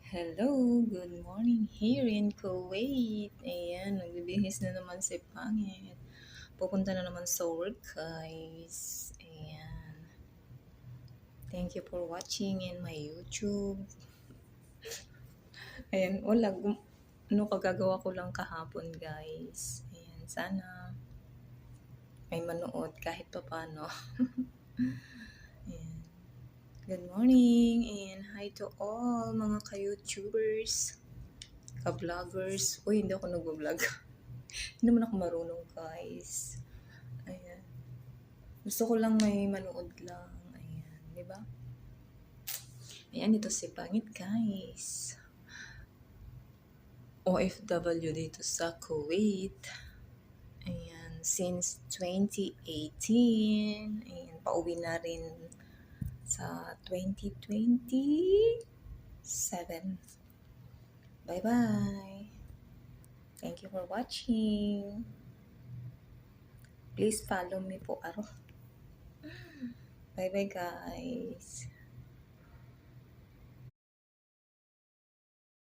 Hello, good morning here in Kuwait. Ayan, nagbibihis na naman si Pangit. Pupunta na naman sa work, guys. Ayan. Thank you for watching in my YouTube. Ayan, wala. Ano kagagawa ko lang kahapon, guys. Ayan, sana may manood kahit pa paano. Ayan. Good morning and hi to all mga ka-YouTubers, ka-vloggers. Uy, hindi ako nag-vlog. Hindi naman ako marunong, guys. Ayan. Gusto ko lang may manood lang. Ayan, di ba? Ayan, ito si Pangit, guys. OFW dito sa Kuwait. Ayan, since 2018. Ayan, pauwi na rin sa 2027. Bye-bye. Thank you for watching. Please follow me po, Aro. Bye-bye, guys.